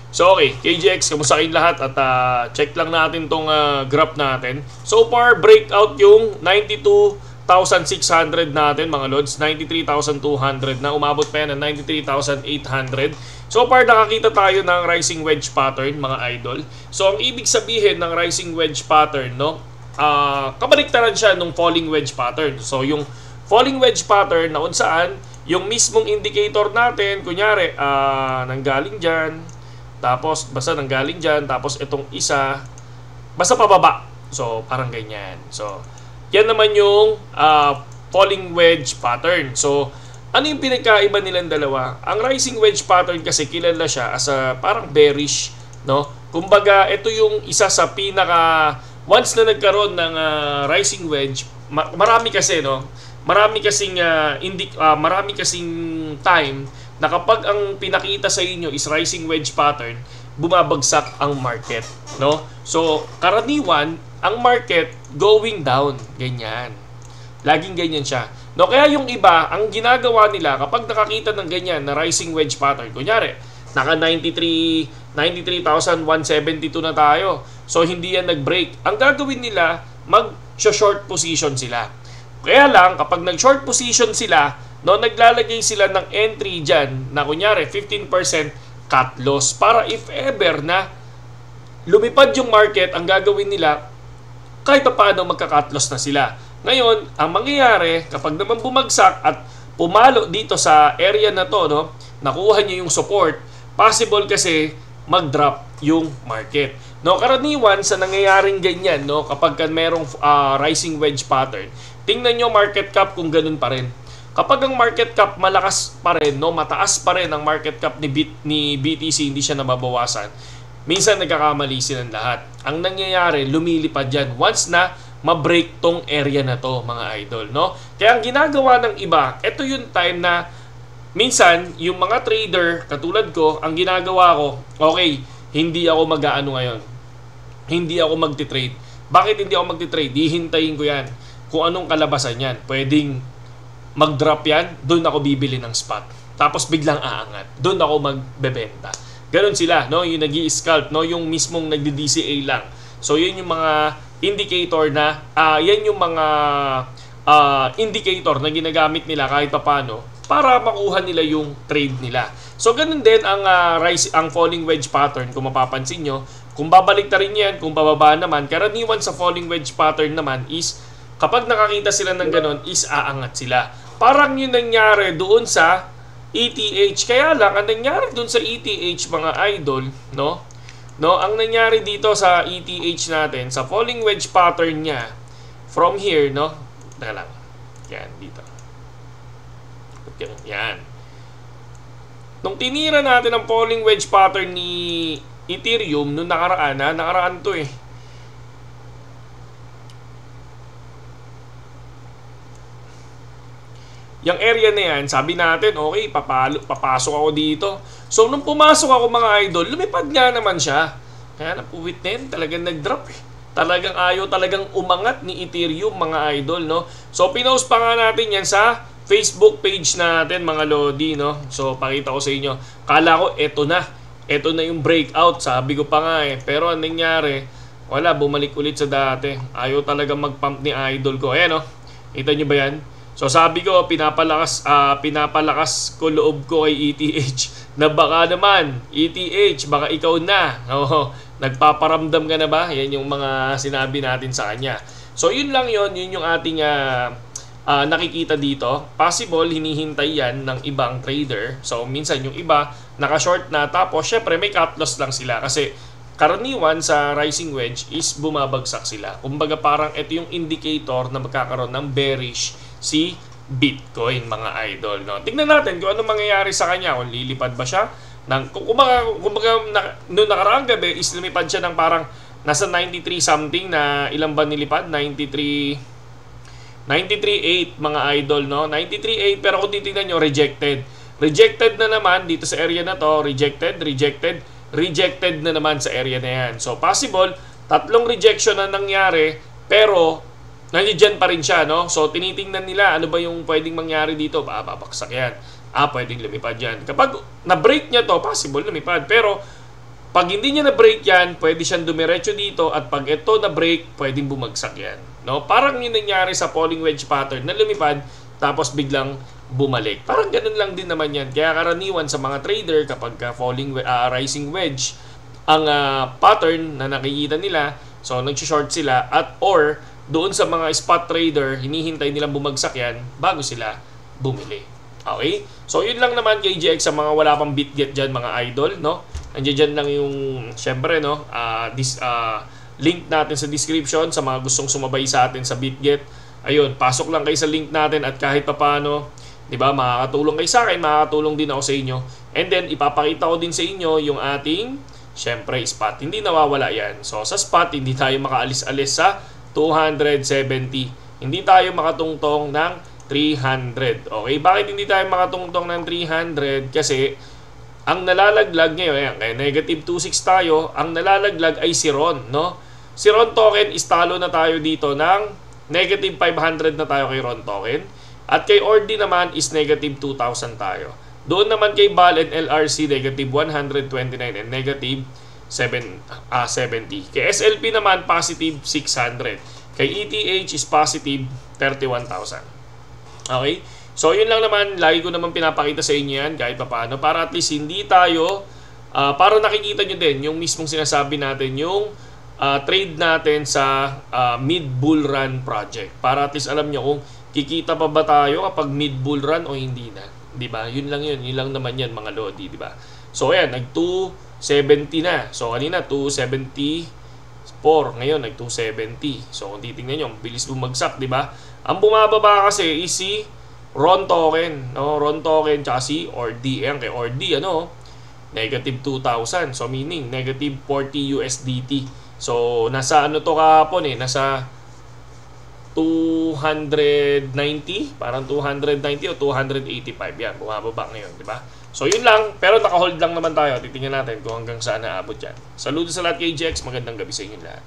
So okay, KGX, kamusta kayong lahat? At check lang natin tong graph natin. So far, breakout yung 92,600 natin mga lods. 93,200 na. Umabot pa yan ng 93,800. So far, nakakita tayo ng rising wedge pattern mga idol. So ang ibig sabihin ng rising wedge pattern, no? Kabaliktaran siya nung falling wedge pattern. So yung falling wedge pattern na kung saan yung mismong indicator natin, kunyari, nanggaling dyan, tapos basta nanggaling dyan, tapos itong isa, basta pababa. So parang ganyan. So yan naman yung falling wedge pattern. So ano yung pinagkaiba nilang dalawa? Ang rising wedge pattern kasi kilala siya as a parang bearish, no? Kumbaga, ito yung isa sa pinaka once na nagkaroon ng rising wedge, marami kasi, no? Marami kasing time na kapag ang pinakita sa inyo is rising wedge pattern, bumabagsak ang market, no? So, karaniwan ang market going down, ganyan. Laging ganyan siya. No, kaya yung iba, ang ginagawa nila kapag nakakita ng ganyan na rising wedge pattern, kunyari, naka 93,172 na tayo. So, hindi yan nag-break. Ang gagawin nila, mag-short position sila. Kaya lang, kapag nag-short position sila, no, naglalagay sila ng entry dyan na kunyari 15% cut loss para if ever na lumipad yung market, ang gagawin nila kahit paano magka-cut loss na sila. Ngayon, ang mangyayari kapag naman bumagsak at pumalo dito sa area na to, no, nakuha niyo yung support, possible kasi mag-drop yung market. No, karaniwan sa nangyayaring ganyan, no, kapag merong rising wedge pattern, tingnan nyo market cap kung ganun pa rin. Kapag ang market cap malakas pa rin, no, mataas pa rin ang market cap ni BTC, hindi siya nababawasan, minsan nagkakamali silang lahat. Ang nangyayari, lumilipad yan once na ma-break tong area na to, mga idol, no? Kaya ang ginagawa ng iba, ito yung time na minsan, yung mga trader, katulad ko, ang ginagawa ko, okay, hindi ako mag-aano ngayon. Hindi ako magti-trade. Bakit hindi ako magti-trade? Hihintayin ko yan. Kung anong kalabasan yan. Pwedeng mag-drop yan, doon ako bibili ng spot. Tapos biglang aangat. Doon ako magbebenta. Ganon sila, no? Yung nag-i-scalp, no? Yung mismong nagdi-DCA lang. So, yun yung mga indicator na, yan yung mga indicator na ginagamit nila kahit paano para makuha nila yung trade nila. So, ganun din ang falling wedge pattern. Kung mapapansin nyo, kung babalik na rin yan, kung bababa naman, karaniwan sa falling wedge pattern naman is kapag nakakita sila ng ganon, is aangat sila. Parang yun nangyari doon sa ETH. Kaya lang, ang nangyari doon sa ETH, mga idol, no? No, ang nangyari dito sa ETH natin, sa falling wedge pattern niya, from here, no? Teka lang. Yan, dito. Yan. Nung tinira natin ang falling wedge pattern ni Ethereum, nung nakaraan to eh. Yung area na yan, sabi natin, okay, papasok ako dito. So, nung pumasok ako mga idol, lumipad nga naman siya. Kaya napuwit na yun, talagang nag-drop eh. Talagang ayaw talagang umangat ni Ethereum, mga idol, no? So, pinost pa nga natin yan sa Facebook page natin, mga lodi, no? So, pakita ko sa inyo. Kala ko, eto na. Eto na yung breakout. Sabi ko pa nga eh. Pero anong nangyari? Wala, bumalik ulit sa dati. Ayaw talagang mag-pump ni idol ko. Ayan, no? Kita nyo ba yan? So sabi ko, pinapalakas ko loob ko kay ETH na baka naman, ETH, baka ikaw na. Nagpaparamdam ka na ba? Yan yung mga sinabi natin sa kanya. So yun lang yun yung ating nakikita dito. Possible, hinihintay yan ng ibang trader. So minsan yung iba, naka-short na, tapos syempre may cut loss lang sila. Kasi karaniwan sa rising wedge is bumabagsak sila. Kumbaga parang ito yung indicator na magkakaroon ng bearish si Bitcoin, mga idol, no? Tingnan natin kung ano mangyayari sa kanya, kung lilipad ba siya kumbaga noong nakaraang gabi is lumipad siya ng parang nasa 93 something na ilang ba nilipad? 93.8, mga idol, no? 93.8, pero kung titingnan nyo, rejected na naman dito sa area na to, rejected na naman sa area na yan. So possible, 3 rejection na nangyari, pero nandiyan pa rin siya, no? So, tinitingnan nila ano ba yung pwedeng mangyari dito. Babaksak yan. Pwedeng lumipad yan. Kapag na-break niya to, possible lumipad. Pero, Pag hindi niya na-break yan, pwede siyang dumiretso dito at pag ito na-break, pwedeng bumagsak yan. No? Parang yung nangyari sa falling wedge pattern na lumipad tapos biglang bumalik. Parang ganun lang din naman yan. Kaya karaniwan sa mga trader kapag rising wedge ang pattern na nakikita nila, so nag-short sila at or doon sa mga spot trader, hinihintay nilang bumagsak yan bago sila bumili. Okay? So yun lang naman kay GX sa mga wala pang BitGet dyan mga idol, no? Andiyan dyan lang yung, syempre, no, link natin sa description sa mga gustong sumabay sa atin sa BitGet. Ayun, pasok lang kayo sa link natin at kahit papaano, di ba, makakatulong kayo sa akin, makakatulong din ako sa inyo. And then, ipapakita ko din sa inyo yung ating, syempre, spot. Hindi nawawala yan. So, sa spot, hindi tayo makaalis-alis sa 270. Hindi tayo makatungtong ng 300. Okay? Bakit hindi tayo makatungtong ng 300? Kasi, ang nalalaglag ngayon, ayan, kaya negative 26 tayo, ang nalalaglag ay si RON, no? Si RON token, istalo na tayo dito ng negative 500 na tayo kay RON token. At kay ORDI naman is negative 2,000 tayo. Doon naman kay BAL and LRC, negative 129 and negative 70. Kay SLP naman, positive 600. Kay ETH is positive 31,000. Okay? So, yun lang naman. Lagi ko naman pinapakita sa inyo yan kahit paano. Para at least hindi tayo, para nakikita nyo din yung mismong sinasabi natin, yung trade natin sa mid-bull run project. Para at least alam nyo kung kikita pa ba tayo kapag mid-bull run o hindi na. Diba? Yun lang yun. Yun lang naman yan mga lodi. Diba? So, ayan. Nag-270 na. So, kanina 274. Ngayon, nag-270. So, kung titingnan nyo, bilis bumagsak. Diba? Ang bumababa kasi is si RON token, no? RON token tsaka si ORDI. Ayan, kay ORDI, ano? Negative 2,000. So, meaning, negative 40 USDT. So, nasa ano to kahapon eh? Nasa 290? Parang 290 o 285. Yan, bumababa ngayon, di ba? So, yun lang. Pero naka-hold lang naman tayo. Titingnan natin kung hanggang saan naabot yan. Saludo sa lahat kay GX. Magandang gabi sa inyo lahat.